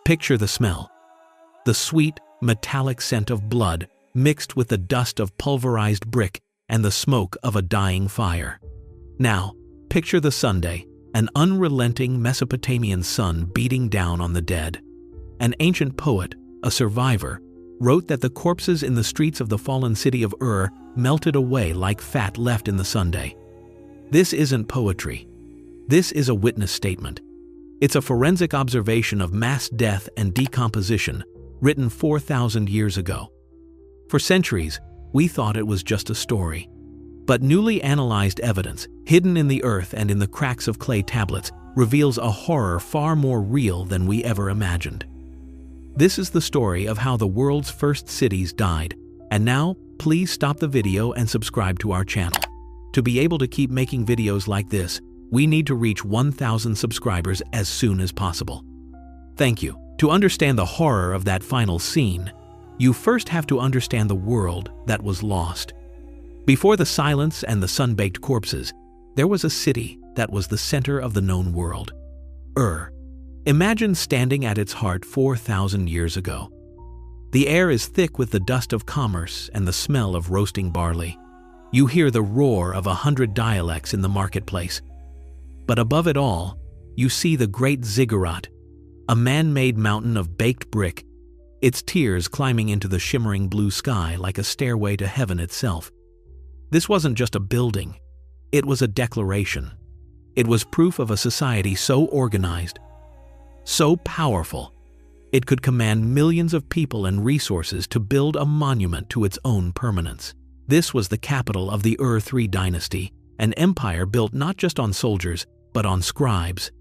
Picture the smell. The sweet, metallic scent of blood mixed with the dust of pulverized brick and the smoke of a dying fire. Now, picture the Sunday, an unrelenting Mesopotamian sun beating down on the dead. An ancient poet, a survivor, wrote that the corpses in the streets of the fallen city of Ur melted away like fat left in the Sunday. This isn't poetry. This is a witness statement. It's a forensic observation of mass death and decomposition written 4,000 years ago. For centuries, we thought it was just a story. But newly analyzed evidence, hidden in the earth and in the cracks of clay tablets, reveals a horror far more real than we ever imagined. This is the story of how the world's first cities died. And now, please stop the video and subscribe to our channel. To be able to keep making videos like this, we need to reach 1,000 subscribers as soon as possible. Thank you. To understand the horror of that final scene, you first have to understand the world that was lost. Before the silence and the sun-baked corpses, there was a city that was the center of the known world. Ur. Imagine standing at its heart 4,000 years ago. The air is thick with the dust of commerce and the smell of roasting barley. You hear the roar of 100 dialects in the marketplace. But above it all, you see the Great Ziggurat, a man-made mountain of baked brick, its tiers climbing into the shimmering blue sky like a stairway to heaven itself. This wasn't just a building, it was a declaration. It was proof of a society so organized, so powerful, it could command millions of people and resources to build a monument to its own permanence. This was the capital of the Ur III Dynasty, an empire built not just on soldiers, but on scribes.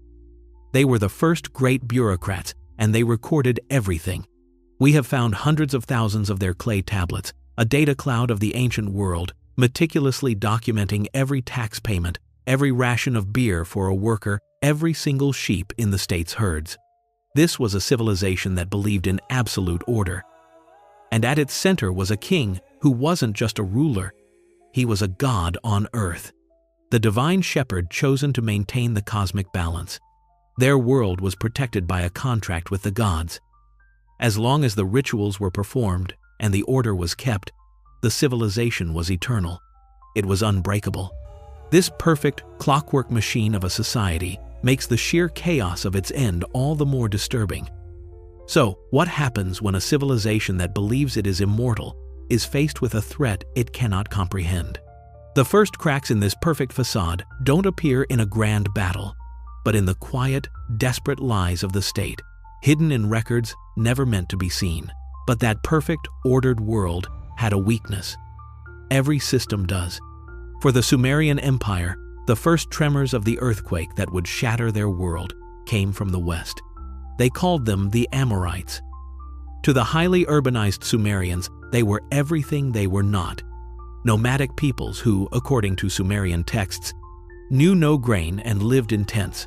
They were the first great bureaucrats, and they recorded everything. We have found hundreds of thousands of their clay tablets, a data cloud of the ancient world, meticulously documenting every tax payment, every ration of beer for a worker, every single sheep in the state's herds. This was a civilization that believed in absolute order. And at its center was a king who wasn't just a ruler, he was a god on earth. The divine shepherd chosen to maintain the cosmic balance. Their world was protected by a contract with the gods. As long as the rituals were performed and the order was kept, the civilization was eternal. It was unbreakable. This perfect, clockwork machine of a society makes the sheer chaos of its end all the more disturbing. So, what happens when a civilization that believes it is immortal is faced with a threat it cannot comprehend? The first cracks in this perfect facade don't appear in a grand battle, but in the quiet, desperate lies of the state, hidden in records never meant to be seen. But that perfect, ordered world had a weakness. Every system does. For the Sumerian Empire, the first tremors of the earthquake that would shatter their world came from the west. They called them the Amorites. To the highly urbanized Sumerians, they were everything they were not. Nomadic peoples who, according to Sumerian texts, knew no grain and lived in tents.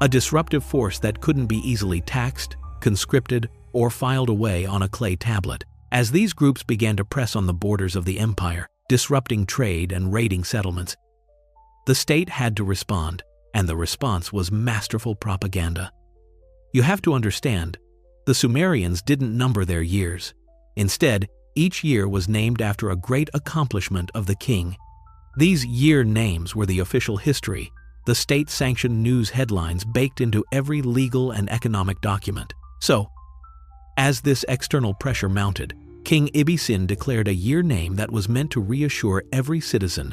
A disruptive force that couldn't be easily taxed, conscripted, or filed away on a clay tablet. As these groups began to press on the borders of the empire, disrupting trade and raiding settlements, the state had to respond, and the response was masterful propaganda. You have to understand, the Sumerians didn't number their years. Instead, each year was named after a great accomplishment of the king. These year names were the official history, the state-sanctioned news headlines baked into every legal and economic document. So, as this external pressure mounted, King Ibbi-Sin declared a year name that was meant to reassure every citizen.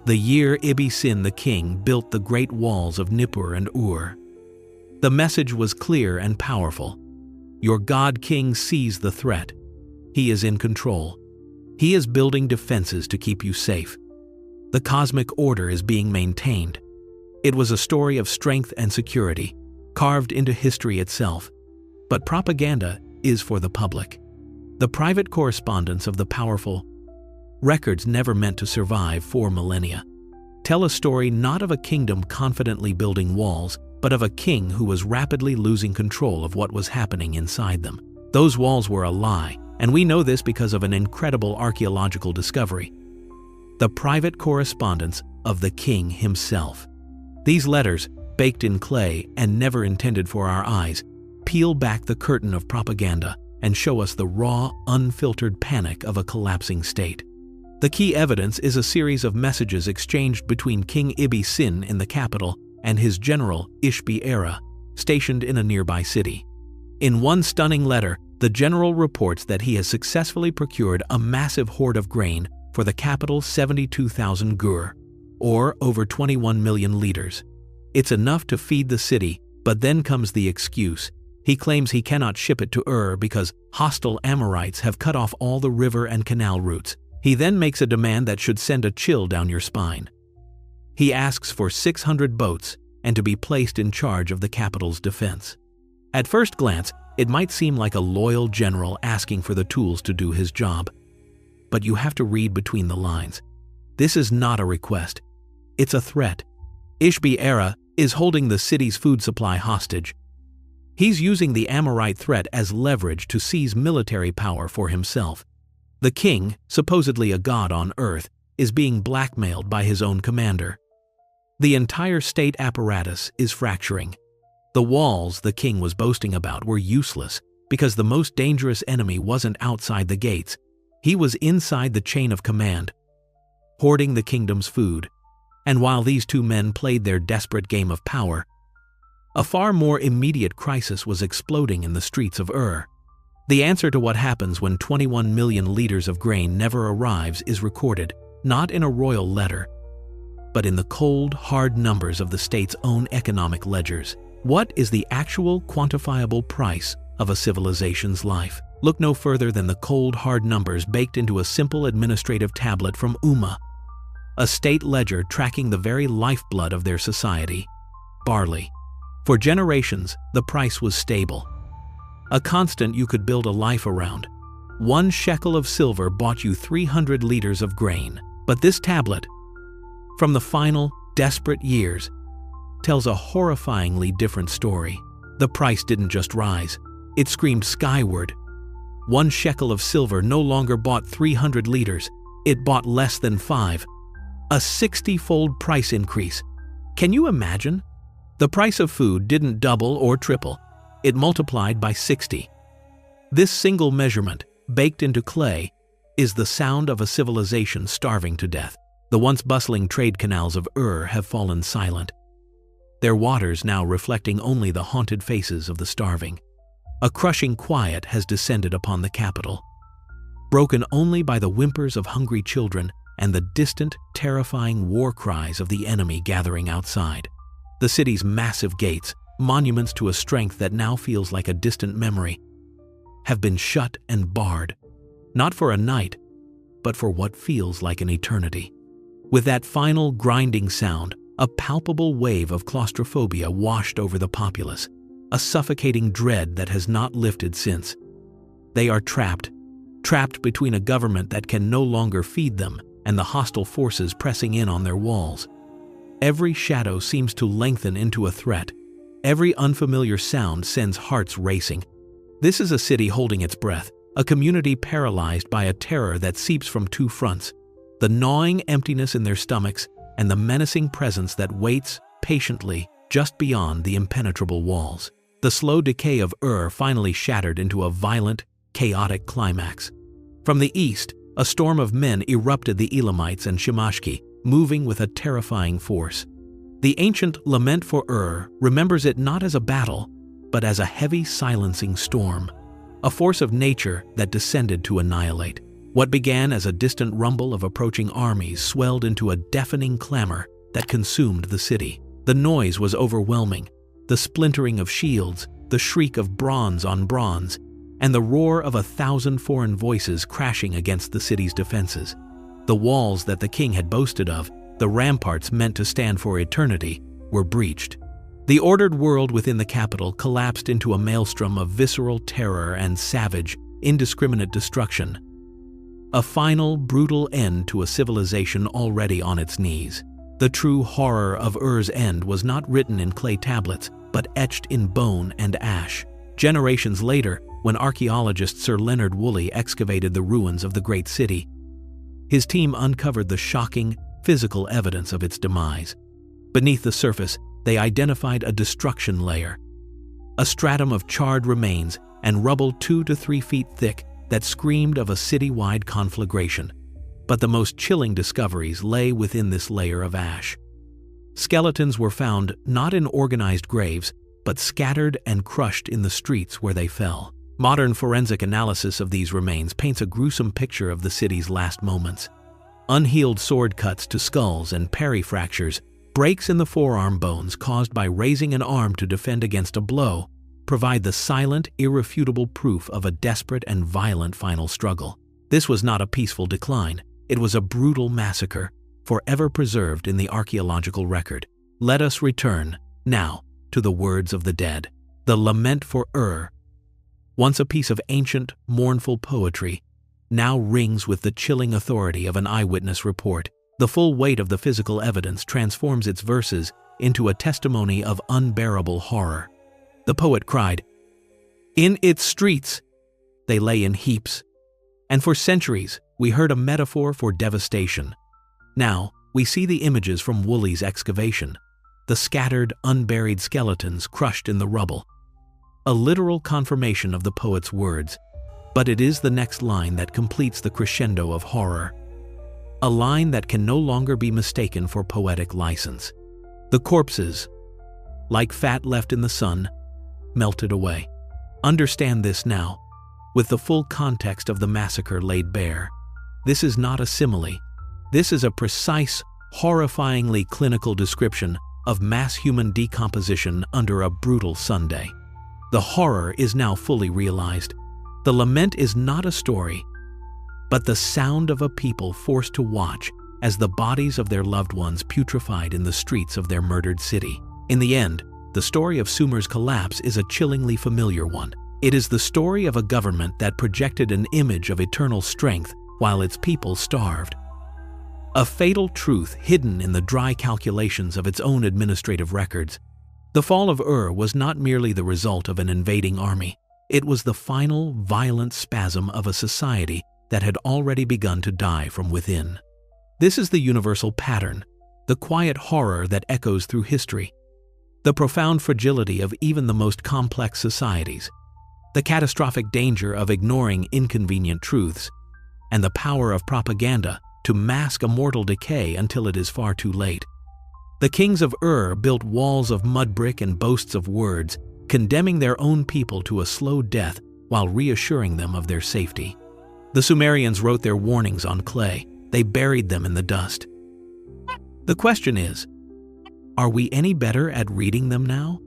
The year Ibbi-Sin the king built the great walls of Nippur and Ur. The message was clear and powerful. Your god king sees the threat. He is in control. He is building defenses to keep you safe. The cosmic order is being maintained. It was a story of strength and security, carved into history itself. But propaganda is for the public. The private correspondence of the powerful, records never meant to survive 4 millennia, tell a story not of a kingdom confidently building walls, but of a king who was rapidly losing control of what was happening inside them. Those walls were a lie, and we know this because of an incredible archaeological discovery: the private correspondence of the king himself. These letters, baked in clay and never intended for our eyes, peel back the curtain of propaganda and show us the raw, unfiltered panic of a collapsing state. The key evidence is a series of messages exchanged between King Ibbi-Sin in the capital and his general Ishbi-Era, stationed in a nearby city. In one stunning letter, the general reports that he has successfully procured a massive hoard of grain for the capital's 72,000 gur, or over 21 million liters. It's enough to feed the city, but then comes the excuse. He claims he cannot ship it to Ur because hostile Amorites have cut off all the river and canal routes. He then makes a demand that should send a chill down your spine. He asks for 600 boats and to be placed in charge of the capital's defense. At first glance, it might seem like a loyal general asking for the tools to do his job. But you have to read between the lines. This is not a request. It's a threat. Ishbi-Era is holding the city's food supply hostage. He's using the Amorite threat as leverage to seize military power for himself. The king, supposedly a god on earth, is being blackmailed by his own commander. The entire state apparatus is fracturing. The walls the king was boasting about were useless because the most dangerous enemy wasn't outside the gates. He was inside the chain of command, hoarding the kingdom's food. And while these two men played their desperate game of power, a far more immediate crisis was exploding in the streets of Ur. The answer to what happens when 21 million liters of grain never arrives is recorded, not in a royal letter, but in the cold, hard numbers of the state's own economic ledgers. What is the actual quantifiable price of a civilization's life? Look no further than the cold, hard numbers baked into a simple administrative tablet from Umma, a state ledger tracking the very lifeblood of their society: barley. For generations, the price was stable, a constant you could build a life around. 1 shekel of silver bought you 300 liters of grain. But this tablet, from the final, desperate years, tells a horrifyingly different story. The price didn't just rise, it screamed skyward. 1 shekel of silver no longer bought 300 liters, it bought less than 5. A 60-fold price increase. Can you imagine? The price of food didn't double or triple, it multiplied by 60. This single measurement, baked into clay, is the sound of a civilization starving to death. The once bustling trade canals of Ur have fallen silent, their waters now reflecting only the haunted faces of the starving. A crushing quiet has descended upon the capital, broken only by the whimpers of hungry children and the distant, terrifying war cries of the enemy gathering outside. The city's massive gates, monuments to a strength that now feels like a distant memory, have been shut and barred, not for a night, but for what feels like an eternity. With that final grinding sound, a palpable wave of claustrophobia washed over the populace, a suffocating dread that has not lifted since. They are trapped between a government that can no longer feed them and the hostile forces pressing in on their walls. Every shadow seems to lengthen into a threat. Every unfamiliar sound sends hearts racing. This is a city holding its breath, a community paralyzed by a terror that seeps from two fronts: the gnawing emptiness in their stomachs and the menacing presence that waits patiently just beyond the impenetrable walls. The slow decay of Ur finally shattered into a violent, chaotic climax. From the east, a storm of men erupted the Elamites and Shemashki, moving with a terrifying force. The ancient lament for Ur remembers it not as a battle, but as a heavy silencing storm, a force of nature that descended to annihilate. What began as a distant rumble of approaching armies swelled into a deafening clamor that consumed the city. The noise was overwhelming, the splintering of shields, the shriek of bronze on bronze, and the roar of 1,000 foreign voices crashing against the city's defenses. The walls that the king had boasted of, the ramparts meant to stand for eternity, were breached. The ordered world within the capital collapsed into a maelstrom of visceral terror and savage, indiscriminate destruction. A final, brutal end to a civilization already on its knees. The true horror of Ur's end was not written in clay tablets, but etched in bone and ash. Generations later, when archaeologist Sir Leonard Woolley excavated the ruins of the great city, his team uncovered the shocking, physical evidence of its demise. Beneath the surface, they identified a destruction layer, a stratum of charred remains and rubble 2 to 3 feet thick that screamed of a city-wide conflagration. But the most chilling discoveries lay within this layer of ash. Skeletons were found not in organized graves, but scattered and crushed in the streets where they fell. Modern forensic analysis of these remains paints a gruesome picture of the city's last moments. Unhealed sword cuts to skulls and perifractures, breaks in the forearm bones caused by raising an arm to defend against a blow, provide the silent, irrefutable proof of a desperate and violent final struggle. This was not a peaceful decline. It was a brutal massacre, forever preserved in the archaeological record. Let us return, now, to the words of the dead. The lament for Ur, once a piece of ancient, mournful poetry, now rings with the chilling authority of an eyewitness report. The full weight of the physical evidence transforms its verses into a testimony of unbearable horror. The poet cried, "In its streets, they lay in heaps." And for centuries, we heard a metaphor for devastation. Now, we see the images from Woolley's excavation, the scattered, unburied skeletons crushed in the rubble. A literal confirmation of the poet's words, but it is the next line that completes the crescendo of horror. A line that can no longer be mistaken for poetic license. The corpses, like fat left in the sun, melted away. Understand this now, with the full context of the massacre laid bare. This is not a simile. This is a precise, horrifyingly clinical description of mass human decomposition under a brutal Sunday. The horror is now fully realized. The lament is not a story, but the sound of a people forced to watch as the bodies of their loved ones putrefied in the streets of their murdered city. In the end, the story of Sumer's collapse is a chillingly familiar one. It is the story of a government that projected an image of eternal strength while its people starved. A fatal truth hidden in the dry calculations of its own administrative records. The fall of Ur was not merely the result of an invading army. It was the final, violent spasm of a society that had already begun to die from within. This is the universal pattern, the quiet horror that echoes through history, the profound fragility of even the most complex societies, the catastrophic danger of ignoring inconvenient truths, and the power of propaganda to mask a mortal decay until it is far too late. The kings of Ur built walls of mud brick and boasts of words, condemning their own people to a slow death while reassuring them of their safety. The Sumerians wrote their warnings on clay. They buried them in the dust. The question is, are we any better at reading them now?